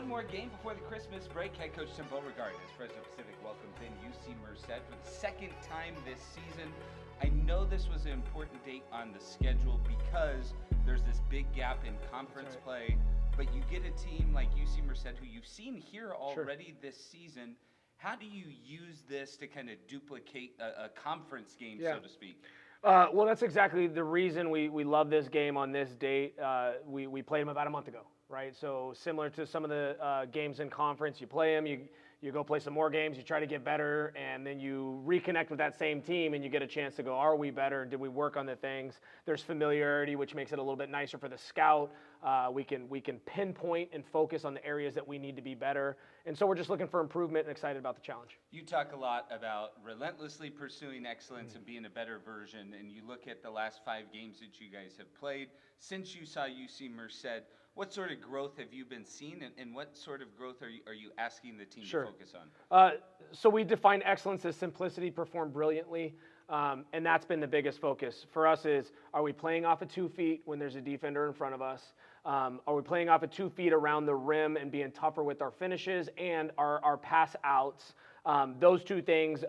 more game before the Christmas break. Head coach Tim Beauregard as Fresno Pacific welcomes in UC Merced for the second time this season. I know this was an important date on the schedule because there's this big gap in conference play, but you get a team like UC Merced who you've seen here already this season. How do you use this to kind of duplicate a conference game, so to speak? Well, that's exactly the reason we love this game on this date. We played them about a month ago, right? So similar to some of the games in conference, you play them, you go play some more games, you try to get better, and then you reconnect with that same team and you get a chance to go, are we better? Did we work on the things? There's familiarity, which makes it a little bit nicer for the scout. We can pinpoint and focus on the areas that we need to be better. And so we're just looking for improvement and excited about the challenge. You talk a lot about relentlessly pursuing excellence and being a better version, and you look at the last 5 games that you guys have played. Since you saw UC Merced, what sort of growth have you been seeing, and what sort of growth are you asking the team to focus on? So we define excellence as simplicity, perform brilliantly, and that's been the biggest focus. For us is, are we playing off of 2 feet when there's a defender in front of us? Are we playing off of 2 feet around the rim and being tougher with our finishes and our pass outs? Those 2 things,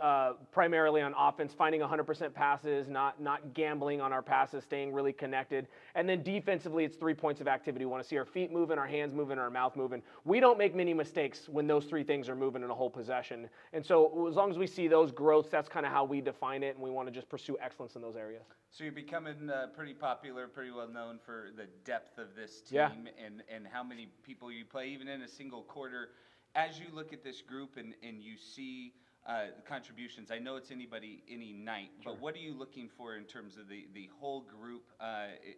primarily on offense, finding 100% passes, not gambling on our passes, staying really connected. And then defensively, it's 3 points of activity. We want to see our feet moving, our hands moving, our mouth moving. We don't make many mistakes when those 3 things are moving in a whole possession. And so as long as we see those growths, that's kind of how we define it, and we want to just pursue excellence in those areas. So you're becoming pretty popular, pretty well known for the depth of this team and how many people you play, even in a single quarter. As you look at this group and you see contributions, I know it's anybody, any night, but what are you looking for in terms of the whole group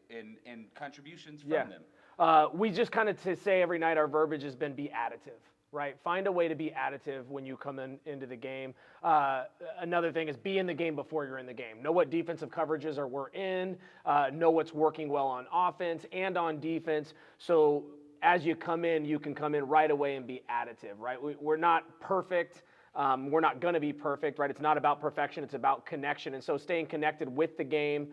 and contributions from them? We just kind of to say every night our verbiage has been be additive, right? Find a way to be additive when you come into the game. Another thing is be in the game before you're in the game. Know what defensive coverages we're in, know what's working well on offense and on defense. So as you come in, you can come in right away and be additive, right? We're not perfect. We're not going to be perfect, right? It's not about perfection. It's about connection. And so staying connected with the game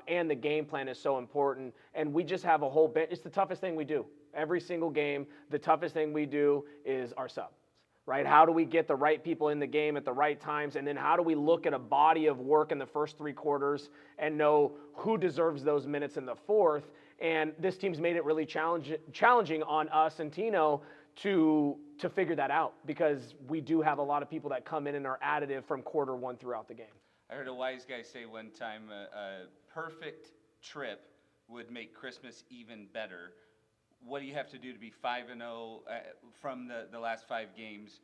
and the game plan is so important. And we just have a whole bench. It's the toughest thing we do. Every single game, the toughest thing we do is our subs, right? How do we get the right people in the game at the right times? And then how do we look at a body of work in the first 3 quarters and know who deserves those minutes in the fourth? And this team's made it really challenging on us and Tino to figure that out, because we do have a lot of people that come in and are additive from quarter 1 throughout the game. I heard a wise guy say one time, a perfect trip would make Christmas even better. What do you have to do to be 5-0 from the last 5 games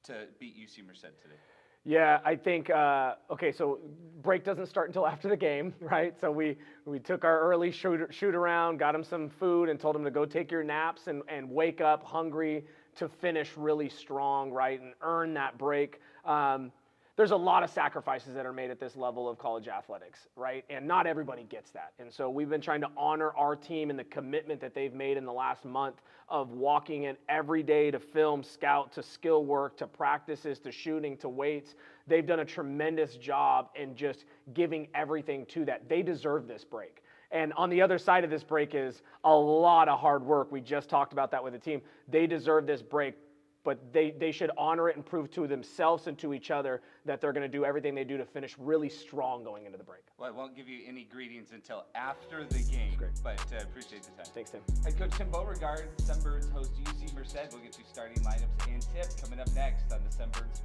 to beat UC Merced today? Yeah, I think, okay, so break doesn't start until after the game, right? So we took our early shoot around, got them some food, and told them to go take your naps and wake up hungry to finish really strong, right, and earn that break. There's a lot of sacrifices that are made at this level of college athletics, right? And not everybody gets that. And so we've been trying to honor our team and the commitment that they've made in the last month of walking in every day to film, scout, to skill work, to practices, to shooting, to weights. They've done a tremendous job in just giving everything to that. They deserve this break. And on the other side of this break is a lot of hard work. We just talked about that with the team. They deserve this break, but they should honor it and prove to themselves and to each other that they're going to do everything they do to finish really strong going into the break. Well, I won't give you any greetings until after the game, but appreciate the time. Thanks, Tim. Head coach Tim Beauregard, Sunbirds host UC Merced. We'll get you starting lineups and tips coming up next on the Sunbirds